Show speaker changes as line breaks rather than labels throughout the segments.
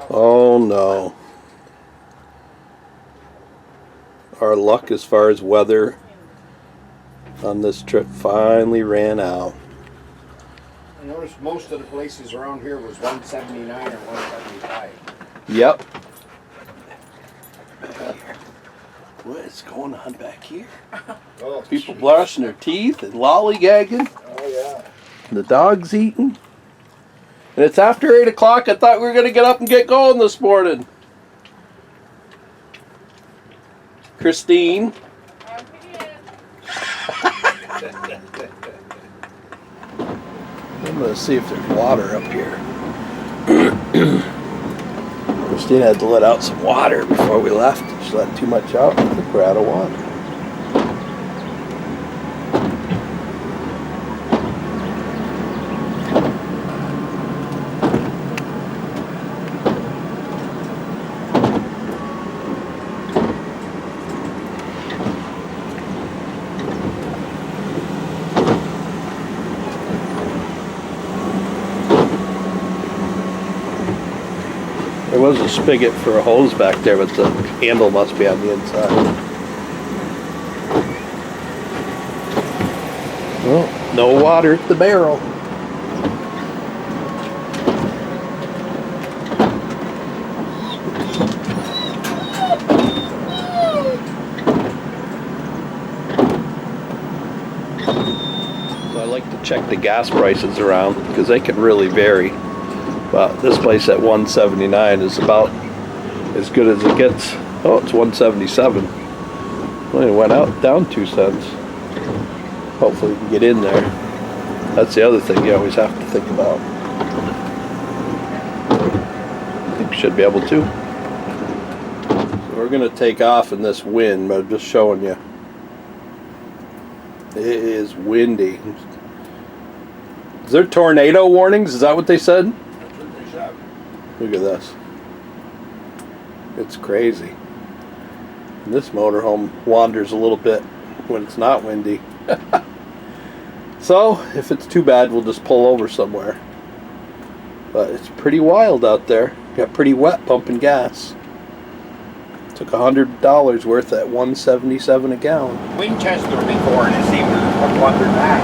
Oh no. Our luck as far as weather on this trip finally ran out.
I noticed most of the places around here was 179 or 175.
Yep. What is going on back here?
Oh,
People brushing their teeth and lollygagging.
Oh, yeah.
The dog's eating. And it's after 8 o'clock. I thought we were going to get up and get going this morning. Christine. I'm going to see if there's water up here. Christine had to let out some water before we left. She let too much out. I think we're out of water. There was a spigot for a hose back there, but the handle must be on the inside. Well, no water at the barrel. So I like to check the gas prices around because they can really vary. But this place at 179 is about as good as it gets. Oh, it's 177. Well, it went out down 2 cents. Hopefully we can get in there. That's the other thing you always have to think about. I think we should be able to. So we're going to take off in this wind, but I'm just showing you. It is windy. Is there tornado warnings? Is that what they said? Look at this. It's crazy. And this motorhome wanders a little bit when it's not windy. So, if it's too bad, we'll just pull over somewhere. But it's pretty wild out there. Got pretty wet pumping gas. Took $100 worth at $1.77 a gallon.
Winchester before, and it's even wondered that.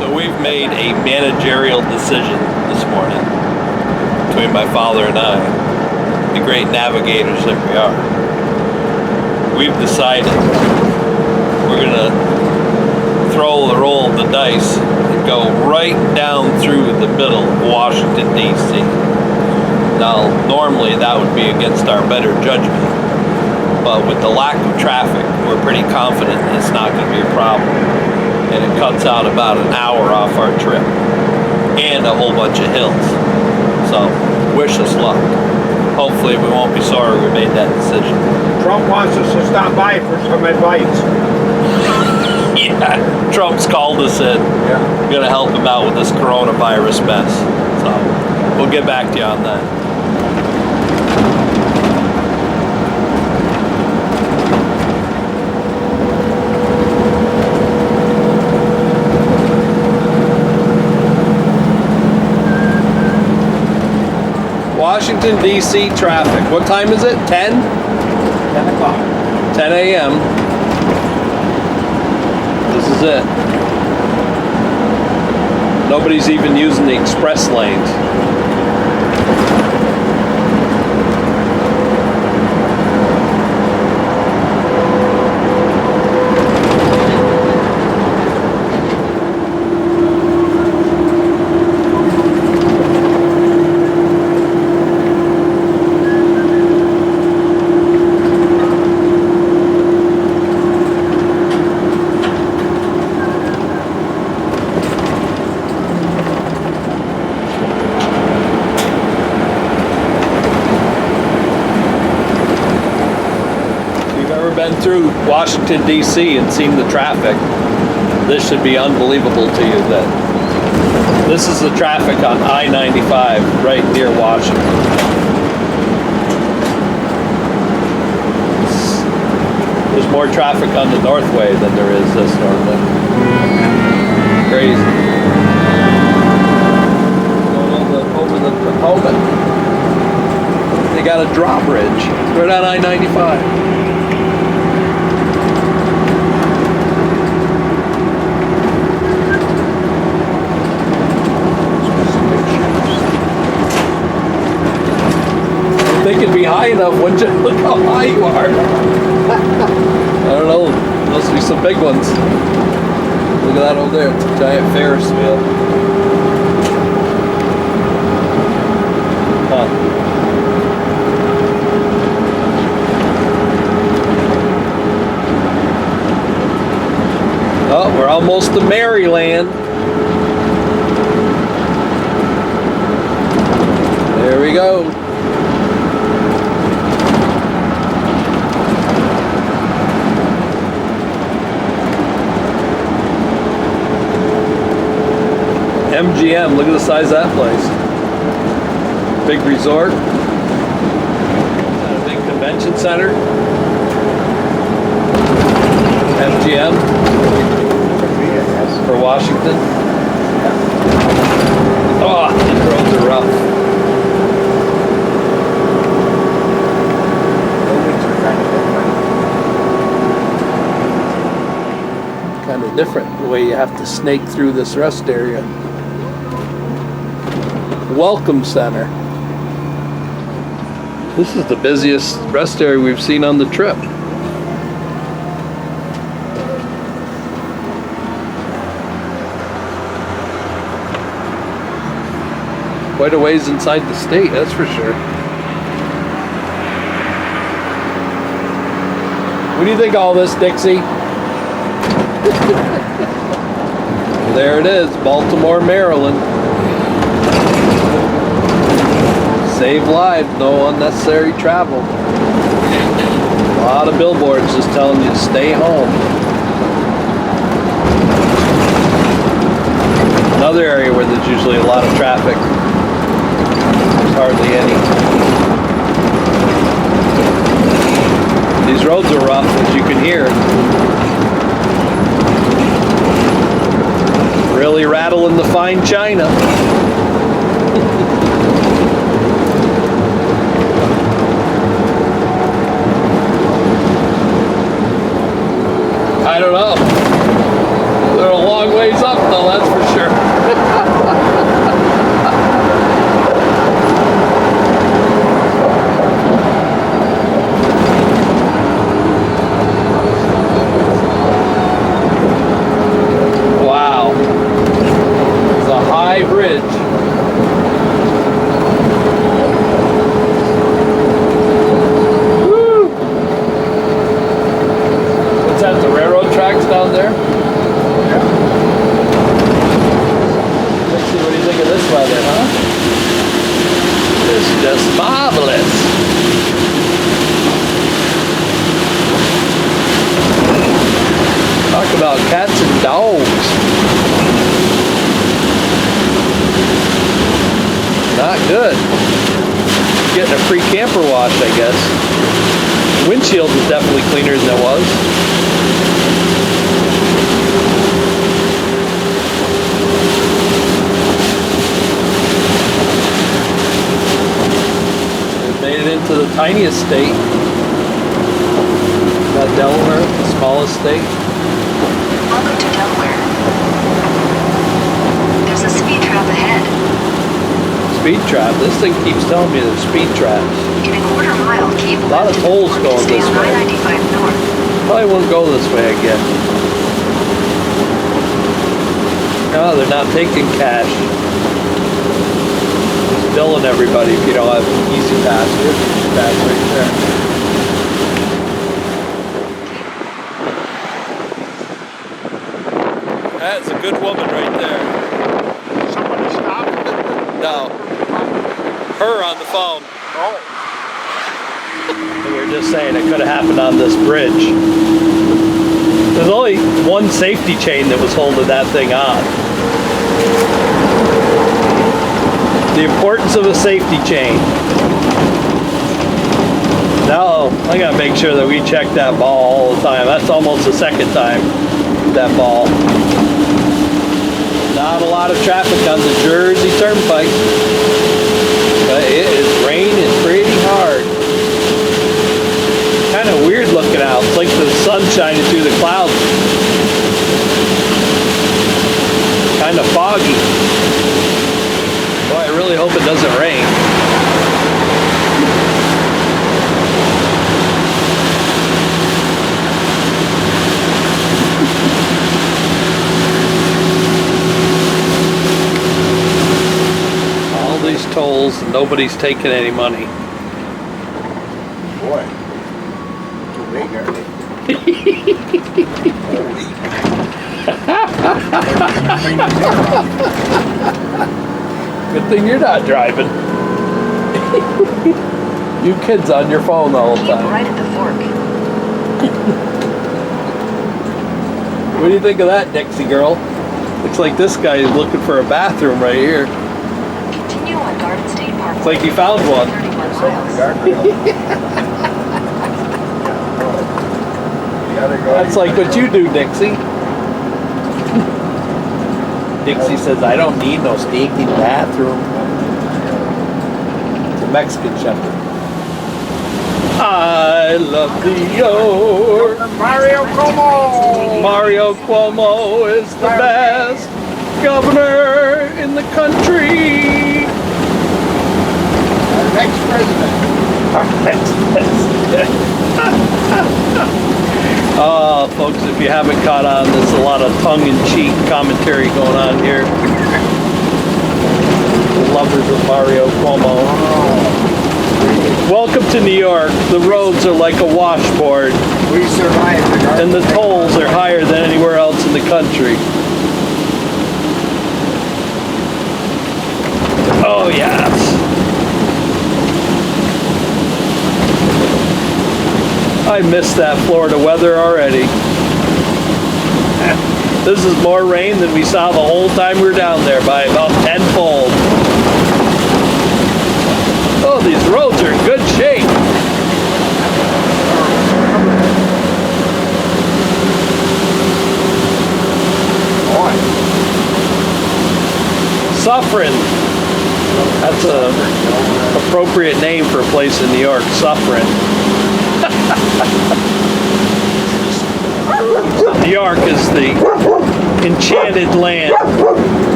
So we've made a managerial decision this morning. Between my father and I, the great navigators that we are, we've decided we're going to throw the roll of the dice and go right down through the middle of Washington, D.C. Now, normally that would be against our better judgment, but with the lack of traffic, we're pretty confident it's not going to be a problem, and it cuts out about an hour off our trip and a whole bunch of hills. So, wish us luck. Hopefully we won't be sorry we made that decision.
Trump wants us to stop by for some advice.
Yeah, Trump's called us in.
Yeah.
We're going to help him out with this coronavirus mess. So, we'll get back to you on that. Washington, D.C. traffic. What time is it? 10?
10 o'clock.
10 a.m. This is it. Nobody's even using the express lanes. Through Washington, D.C. and seen the traffic, this should be unbelievable to you that this is the traffic on I-95 right near Washington. There's more traffic on the Northway than there is this Northway. Crazy. Going over the Potomac. got a drawbridge right on I-95. I think it'd be high enough, wouldn't you? Look how high you are. I don't know. Must be some big ones. Look at that over there. It's a giant Ferris wheel. Huh. Oh, we're almost to Maryland. There we go. MGM, look at the size of that place. Big resort. A big convention center. MGM for Washington. Oh, these roads are rough.
Buildings are
Kind of different the way you have to snake through this rest area. Welcome Center. This is the busiest rest area we've seen on the trip. Quite a ways inside the state, that's for sure. What do you think of all this, Dixie? There it is, Baltimore, Maryland. Save lives, no unnecessary travel. A lot of billboards just telling you to stay home. Another area where there's usually a lot of traffic. There's hardly any. These roads are rough, as you can hear. Really rattling the fine china. I don't know. They're a long ways up though, that's for sure. Wow. It's a high bridge. Woo! What's that, the railroad tracks down there?
Yeah.
Let's see, what do you think of this weather, huh? It's just marvelous. Talk about cats and dogs. Not good. Getting a free camper wash, I guess. Windshield is definitely cleaner than it was. We've made it into the tiniest state. Got Delaware, the smallest state.
Welcome to Delaware. There's a speed trap ahead.
Speed trap. This thing keeps telling me there's speed traps.
In a quarter mile, keep
A lot of
left
tolls
on
going
stay
this
on
way.
I-95 north.
Probably won't go this way again. No, they're not taking cash. It's billing everybody if you don't have Easy Pass. Here's Easy Pass right there. That's a good woman right there.
Somebody stopped.
No, her on the phone.
Oh.
We were just saying it could have happened on this bridge. There's only one safety chain that was holding that thing on. The importance of a safety chain. Now, I gotta make sure that we check that ball all the time. That's almost the second time, that ball. Not a lot of traffic on the Jersey Turnpike. But it is raining pretty hard. doesn't rain. All these tolls, nobody's taking any money.
Boy. Too big, aren't they?
Good thing you're not driving. You kids on your phone all the
Keep
time.
right at the fork.
What do you think of that, Dixie girl? Looks like this guy is looking for a bathroom right here.
Continue on Garden State Park.
It's like he found one.
31
Over the
miles.
guardrail. You gotta go.
That's like what you do, Dixie. Dixie says, I don't need no stinking bathroom. It's a Mexican shepherd. I love the York.
Mario Como!
Mario Cuomo is the best governor in the country.
Our next president.
Folks, if you haven't caught on, there's a lot of tongue-in-cheek commentary going on here. The lovers of Mario Cuomo. Welcome to New York. The roads are like a washboard,
We survived the Garden
and the
State.
tolls are higher than anywhere else in the country. Oh, yes. I miss that Florida weather already. This is more rain than we saw the whole time we were down there by about tenfold. Oh, these roads are in good shape.
Boy.
Suffering. That's a appropriate name for a place in New York. Suffering. New York is the enchanted land.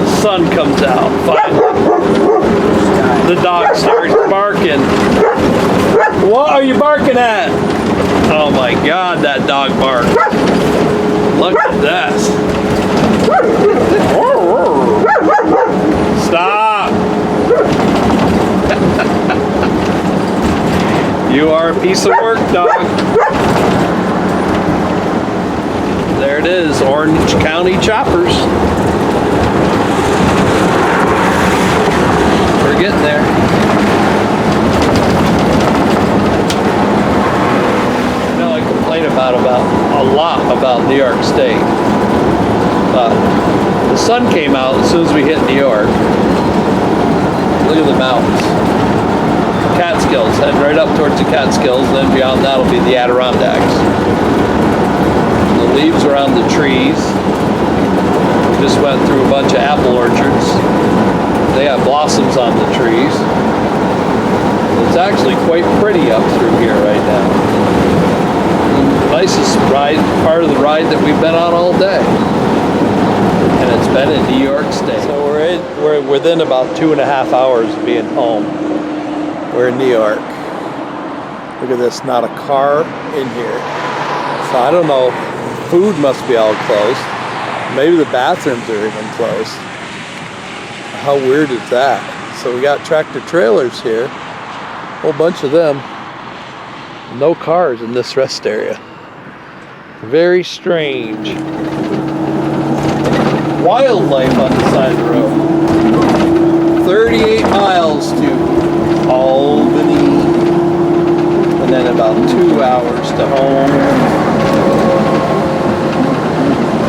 The sun comes out finally. The dog starts barking. What are you barking at? Oh my God, that dog barks. Look at this. Stop. You are a piece of work, dog. There it is, Orange County Choppers. We're getting there. You know, I complain about a lot about New York State. But the sun came out as soon as we hit New York. Look at the mountains. Catskills, heading right up towards the Catskills, then beyond that will be the Adirondacks. The leaves are on the trees. We just went through a bunch of apple orchards. They have blossoms on the trees. It's actually quite pretty up through here right now. Nicest ride, part of the ride that we've been on all day. And it's been in New York State. So we're within about 2.5 hours of being home. We're in New York. Look at this, not a car in here. So I don't know, food must be all closed. Maybe the bathrooms are even closed. How weird is that? So we got tractor trailers here, a whole bunch of them. No cars in this rest area. Very strange. Wildlife on the side of the road. 38 miles to Albany, and then about 2 hours to home.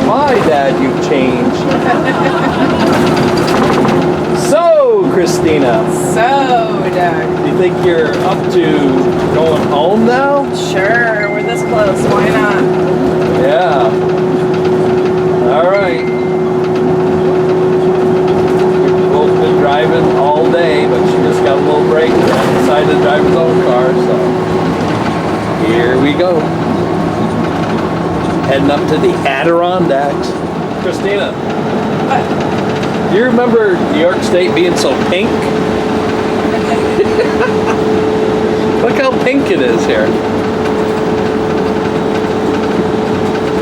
My dad, you've changed. So, Christina,
So, Doug.
you think you're up to going home now?
Sure, we're this close. Why not?
Yeah. All right. We've both been driving all day, but she just got a little break and decided to drive his own car, so here we go. Heading up to the Adirondacks. Christina, You remember New York State being so pink? Look how pink it is here.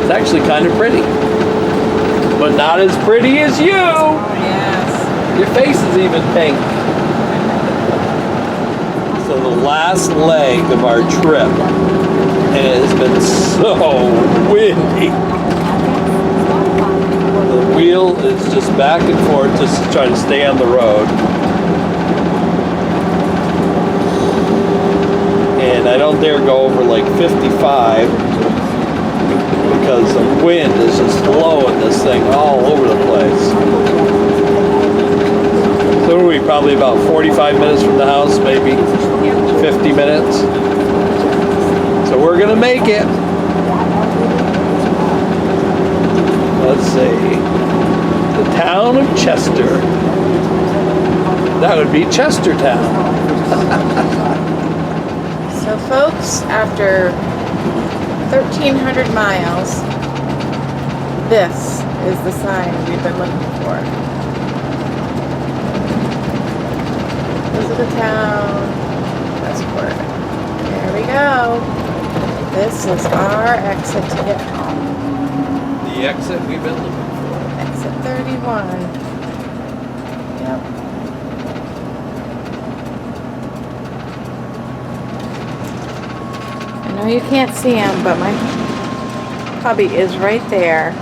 It's actually kind of pretty. But not as pretty as you.
Oh, yes.
Your face is even pink. So the last leg of our trip, and it has been so windy. The wheel is just back and forth just to try to stay on the road. And I don't dare go over like 55 because the wind is just blowing this thing all over the place. So are we probably about 45 minutes from the house, maybe 50 minutes. So we're gonna make it. Let's see. The town of Chester. That would be Chestertown.
So, folks, after 1,300 miles, this is the sign we've been looking for. Visit the town, Westport. There we go. This is our exit to get home.
The exit we've been looking for.
Exit 31. Yep. I know you can't see him, but my hubby is right there.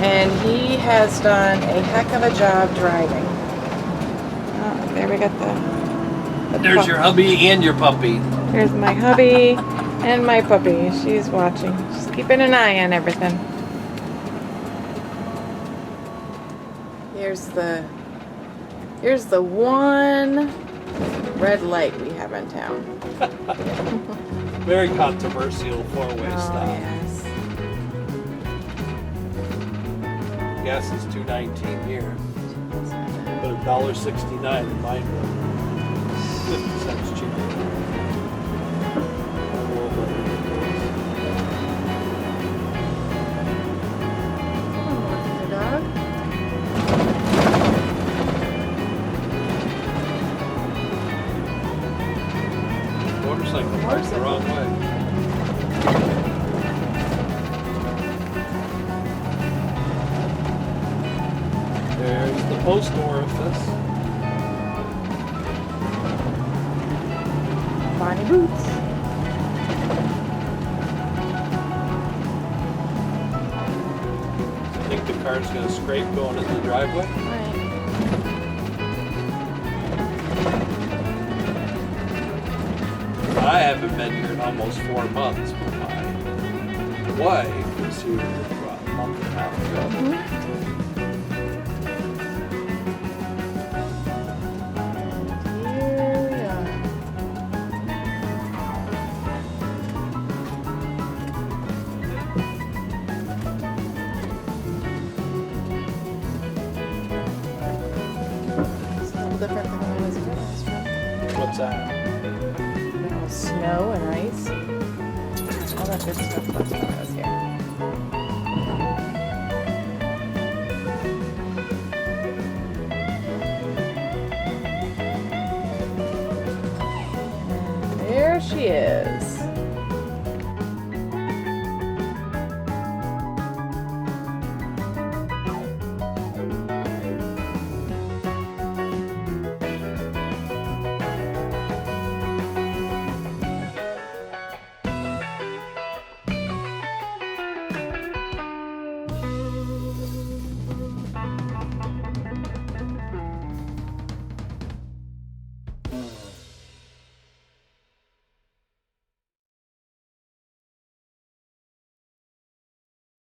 And he has done a heck of a job driving. Oh, there we got the
There's your hubby and your puppy.
Here's my hubby and my puppy. She's watching. She's keeping an eye on everything. Here's the one red light we have in town.
Very controversial four-way
Oh,
stop.
yes.
Gas is $2.19 here, but $1.69 in mine. 50 cents cheaper.
The dog.
Motorcycle parked the wrong way. There's the post orifice.
Bonnie Boots.
I think the car's gonna scrape going into the driveway.
Right.
I haven't been here in almost 4 months, but my wife was here about a month and a half ago.
Here we are. It's a little different than when I was here last time.
What's that?
Snow and ice. All that good stuff last time I was here. And there she is.